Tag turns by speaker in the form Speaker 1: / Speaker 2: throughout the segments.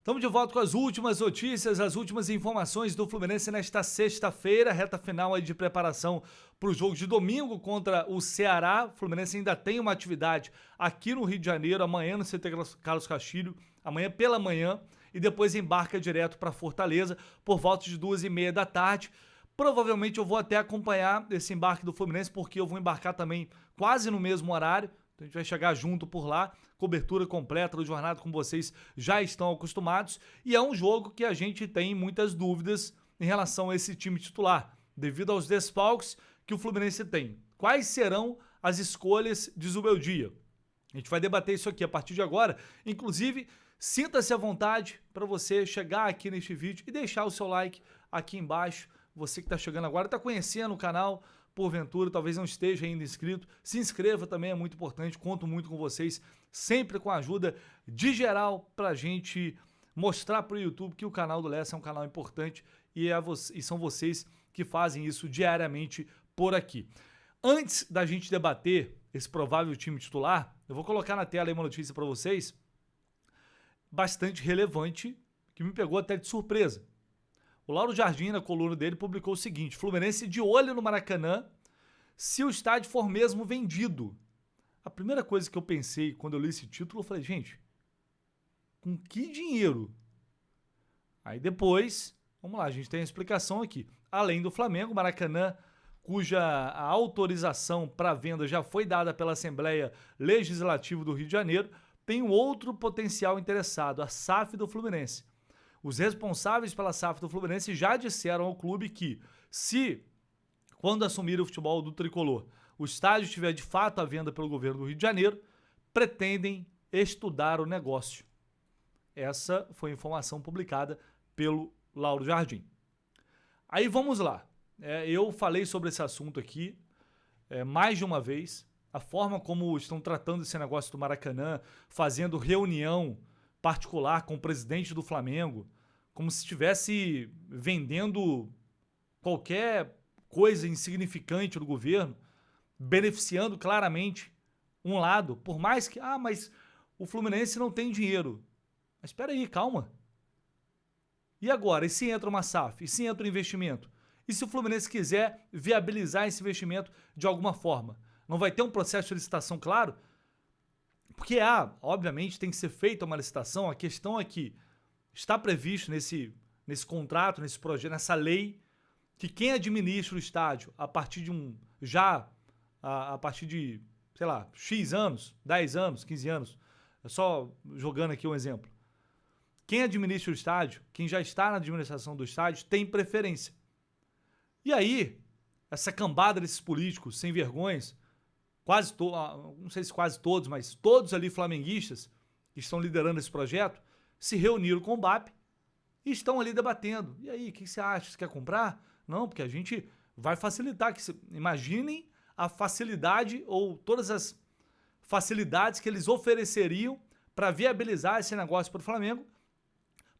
Speaker 1: Estamos de volta com as últimas notícias, as últimas informações do Fluminense nesta sexta-feira, reta final aí de preparação para o jogo de domingo contra o Ceará. O Fluminense ainda tem uma atividade aqui no Rio de Janeiro, amanhã no CT Carlos Castilho, amanhã pela manhã, e depois embarca direto para Fortaleza por volta de 2h30 da tarde. Provavelmente eu vou até acompanhar esse embarque do Fluminense, porque eu vou embarcar também quase no mesmo horário. Então a gente vai chegar junto por lá, cobertura completa do jornada, como vocês já estão acostumados. E é um jogo que a gente tem muitas dúvidas em relação a esse time titular, devido aos desfalques que o Fluminense tem. Quais serão as escolhas de Zubeldia? A gente vai debater isso aqui a partir de agora. Inclusive, sinta-se à vontade para você chegar aqui neste vídeo e deixar o seu like aqui embaixo. Você que está chegando agora, está conhecendo o canal, porventura, talvez não esteja ainda inscrito, se inscreva também, é muito importante, conto muito com vocês, sempre com a ajuda de geral para a gente mostrar para o YouTube que o canal do Lessa é um canal importante e são vocês que fazem isso diariamente por aqui. Antes da gente debater esse provável time titular, eu vou colocar na tela aí uma notícia para vocês, bastante relevante, que me pegou até de surpresa. O Lauro Jardim, na coluna dele, publicou o seguinte: Fluminense de olho no Maracanã se o estádio for mesmo vendido. A primeira coisa que eu pensei quando eu li esse título, eu falei, gente, com que dinheiro? Aí depois, vamos lá, a gente tem a explicação aqui. Além do Flamengo, Maracanã, cuja a autorização para venda já foi dada pela Assembleia Legislativa do Rio de Janeiro, tem um outro potencial interessado, a SAF do Fluminense. Os responsáveis pela SAF do Fluminense já disseram ao clube que, se, quando assumir o futebol do tricolor, o estádio estiver de fato à venda pelo governo do Rio de Janeiro, pretendem estudar o negócio. Essa foi a informação publicada pelo Lauro Jardim. Aí vamos lá. Eu falei sobre esse assunto aqui mais de uma vez. A forma como estão tratando esse negócio do Maracanã, fazendo reunião particular com o presidente do Flamengo, como se estivesse vendendo qualquer coisa insignificante do governo, beneficiando claramente um lado, por mais que, mas o Fluminense não tem dinheiro. Mas espera aí, calma. E agora? E se entra uma SAF? E se entra um investimento? E se o Fluminense quiser viabilizar esse investimento de alguma forma? Não vai ter um processo de licitação claro? Porque obviamente tem que ser feita uma licitação, a questão é que está previsto nesse contrato, nesse projeto, nessa lei, que quem administra o estádio a partir de a partir de, sei lá, X anos, 10 anos, 15 anos, só jogando aqui um exemplo. Quem administra o estádio, quem já está na administração do estádio, tem preferência. E aí, essa cambada desses políticos sem vergonhas, não sei se quase todos, mas todos ali flamenguistas que estão liderando esse projeto, se reuniram com o BAP e estão ali debatendo. E aí, o que você acha? Você quer comprar? Não, porque a gente vai facilitar. Imaginem a facilidade ou todas as facilidades que eles ofereceriam para viabilizar esse negócio para o Flamengo,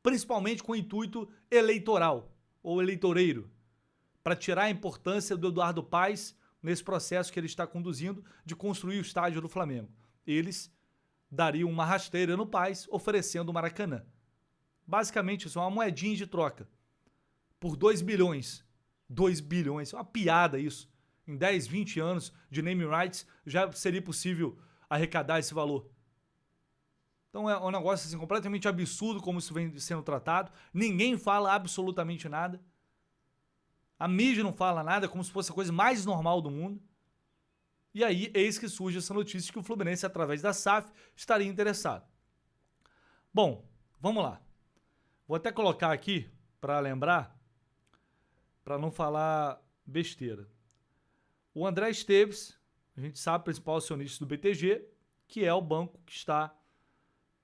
Speaker 1: principalmente com o intuito eleitoral ou eleitoreiro, para tirar a importância do Eduardo Paes nesse processo que ele está conduzindo de construir o estádio do Flamengo. Eles dariam uma rasteira no Paes, oferecendo o Maracanã. Basicamente, isso é uma moedinha de troca. Por 2 bilhões. 2 bilhões. É uma piada isso. Em 10, 20 anos de naming rights, já seria possível arrecadar esse valor. Então é um negócio assim, completamente absurdo como isso vem sendo tratado. Ninguém fala absolutamente nada. A mídia não fala nada, como se fosse a coisa mais normal do mundo. E aí, eis que surge essa notícia de que o Fluminense, através da SAF, estaria interessado. Bom, vamos lá. Vou até colocar aqui, para lembrar, para não falar besteira. O André Esteves, a gente sabe, principal acionista do BTG, que é o banco que está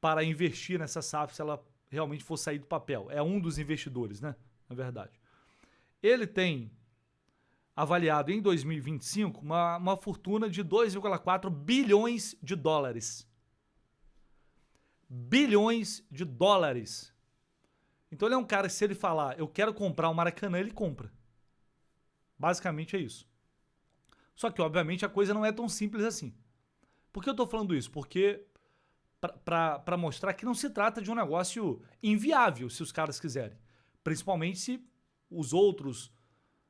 Speaker 1: para investir nessa SAF se ela realmente for sair do papel. É um dos investidores, né? Na verdade. Ele tem avaliado em 2025 uma fortuna de 2,4 bilhões de dólares. Bilhões de dólares. Então ele é um cara que, se ele falar, eu quero comprar o Maracanã, ele compra. Basicamente é isso. Só que, obviamente, a coisa não é tão simples assim. Por que eu estou falando isso? Porque para mostrar que não se trata de um negócio inviável, se os caras quiserem. Principalmente se os outros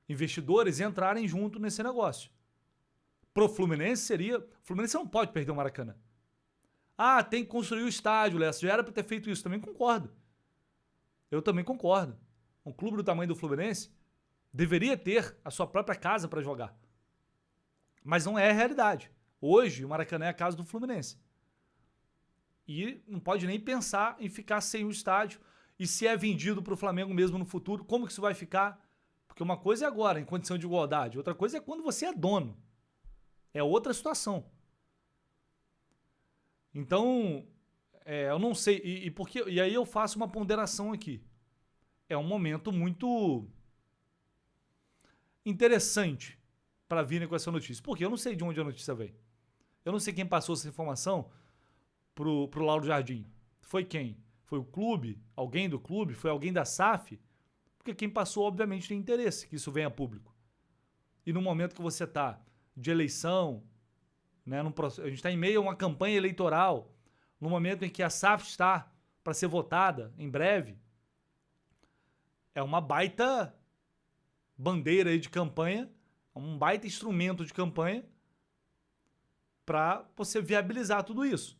Speaker 1: investidores entrarem junto nesse negócio. Pro Fluminense seria... O Fluminense não pode perder o Maracanã. Ah, tem que construir o estádio, Léo. Já era para ter feito isso. Também concordo. Eu também concordo. Um clube do tamanho do Fluminense deveria ter a sua própria casa para jogar. Mas não é a realidade. Hoje, o Maracanã é a casa do Fluminense. E não pode nem pensar em ficar sem o estádio. E se é vendido para o Flamengo mesmo no futuro, como que isso vai ficar? Porque uma coisa é agora, em condição de igualdade. Outra coisa é quando você é dono. É outra situação. Então, eu não sei. E aí eu faço uma ponderação aqui. É um momento muito interessante para virem com essa notícia. Porque eu não sei de onde a notícia veio. Eu não sei quem passou essa informação pro Lauro Jardim. Foi quem? Foi o clube? Alguém do clube? Foi alguém da SAF? Porque quem passou, obviamente, tem interesse que isso venha a público. E no momento que você está de eleição, né, a gente está em meio a uma campanha eleitoral, no momento em que a SAF está para ser votada em breve, é uma baita bandeira aí de campanha, um baita instrumento de campanha para você viabilizar tudo isso.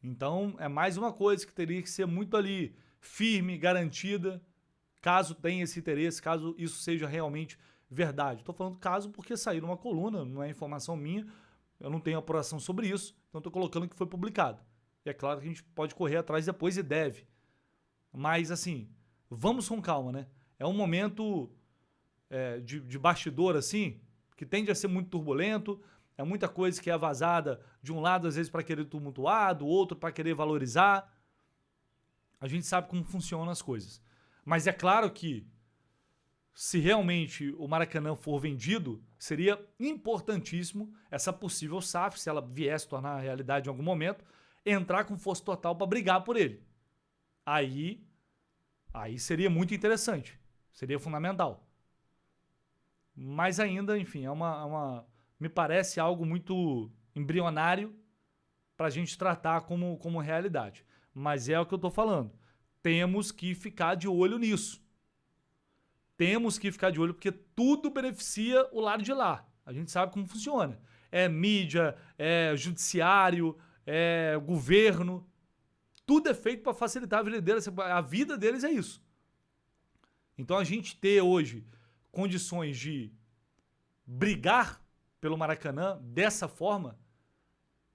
Speaker 1: Então, é mais uma coisa que teria que ser muito ali firme, garantida, caso tenha esse interesse, caso isso seja realmente verdade. Estou falando caso porque saiu numa coluna, não é informação minha, eu não tenho apuração sobre isso, então estou colocando que foi publicado. E é claro que a gente pode correr atrás depois e deve. Mas, assim, vamos com calma, né? É um momento de bastidor, assim, que tende a ser muito turbulento. É muita coisa que é vazada de um lado, às vezes, para querer tumultuar, do outro para querer valorizar. A gente sabe como funcionam as coisas. Mas é claro que, se realmente o Maracanã for vendido, seria importantíssimo essa possível SAF, se ela viesse tornar realidade em algum momento, entrar com força total para brigar por ele. Aí seria muito interessante. Seria fundamental. Mas ainda, enfim, me parece algo muito embrionário para a gente tratar como realidade. Mas é o que eu estou falando. Temos que ficar de olho nisso. Temos que ficar de olho porque tudo beneficia o lado de lá. A gente sabe como funciona. É mídia, é judiciário, é governo. Tudo é feito para facilitar a vida deles. A vida deles é isso. Então a gente ter hoje condições de brigar pelo Maracanã dessa forma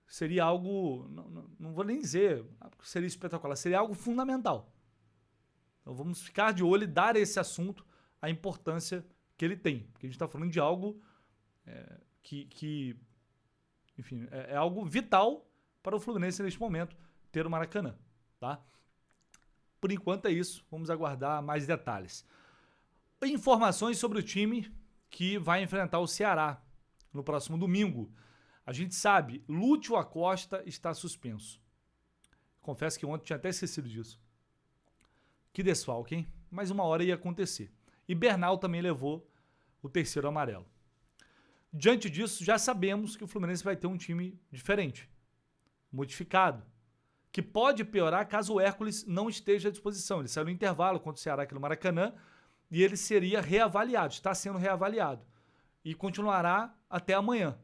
Speaker 1: seria algo, não vou nem dizer que seria espetacular, seria algo fundamental. Então vamos ficar de olho e dar a esse assunto a importância que ele tem. Porque a gente está falando de algo enfim, é algo vital para o Fluminense neste momento ter o Maracanã, tá? Por enquanto é isso, vamos aguardar mais detalhes. Informações sobre o time que vai enfrentar o Ceará no próximo domingo. A gente sabe, Lúcio Acosta está suspenso. Confesso que ontem tinha até esquecido disso. Que desfalque, hein? Mas uma hora ia acontecer. E Bernal também levou o terceiro amarelo. Diante disso, já sabemos que o Fluminense vai ter um time diferente, modificado, que pode piorar caso o Hércules não esteja à disposição. Ele saiu no intervalo contra o Ceará aqui no Maracanã e ele seria reavaliado, está sendo reavaliado. E continuará até amanhã.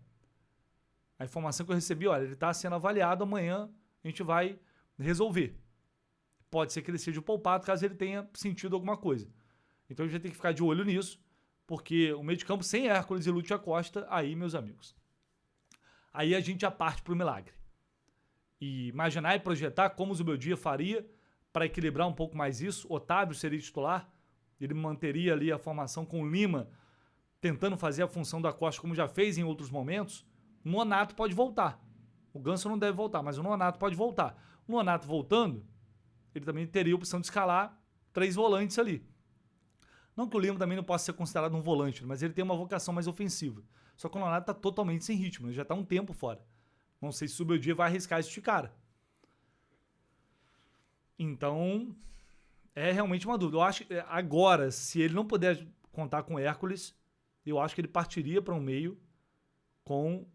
Speaker 1: A informação que eu recebi, olha, ele está sendo avaliado, amanhã a gente vai resolver. Pode ser que ele seja poupado caso ele tenha sentido alguma coisa. Então a gente vai ter que ficar de olho nisso, porque o meio de campo sem Hércules e Lúcio Acosta, aí, meus amigos, aí a gente já parte para o milagre. E imaginar e projetar como o Zubeldia faria para equilibrar um pouco mais isso. Otávio seria titular, ele manteria ali a formação com o Lima, tentando fazer a função do Acosta como já fez em outros momentos. O Nonato pode voltar. O Ganso não deve voltar, mas o Nonato pode voltar. O Nonato voltando, ele também teria a opção de escalar 3 volantes ali. Não que o Lima também não possa ser considerado um volante, mas ele tem uma vocação mais ofensiva. Só que o Nonato está totalmente sem ritmo, ele já está um tempo fora. Não sei se o Zubeldia vai arriscar este cara. Então, é realmente uma dúvida. Eu acho que agora, se ele não puder contar com Hércules, eu acho que ele partiria para um meio com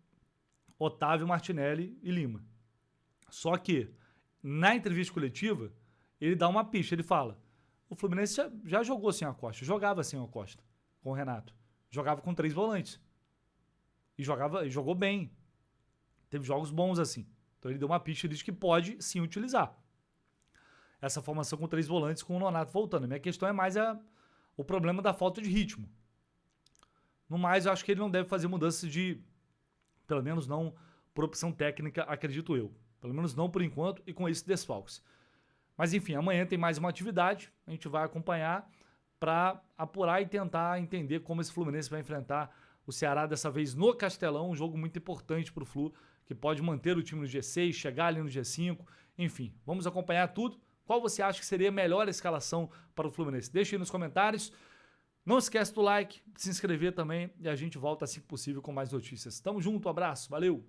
Speaker 1: Otávio, Martinelli e Lima. Só que, na entrevista coletiva, ele dá uma pista, ele fala, o Fluminense já jogou sem o Acosta, jogava sem o Acosta, com o Renato. Jogava com 3 volantes. E jogou bem. Teve jogos bons assim. Então ele deu uma pista e diz que pode sim utilizar essa formação com 3 volantes com o Nonato voltando. A minha questão é mais o problema da falta de ritmo. No mais, eu acho que ele não deve fazer mudanças pelo menos não por opção técnica, acredito eu. Pelo menos não por enquanto e com esses desfalques. Mas enfim, amanhã tem mais uma atividade, a gente vai acompanhar para apurar e tentar entender como esse Fluminense vai enfrentar o Ceará dessa vez no Castelão, um jogo muito importante para o Flu, que pode manter o time no G6, chegar ali no G5, enfim, vamos acompanhar tudo. Qual você acha que seria a melhor escalação para o Fluminense? Deixa aí nos comentários. Não esquece do like, de se inscrever também e a gente volta assim que possível com mais notícias. Tamo junto, abraço, valeu!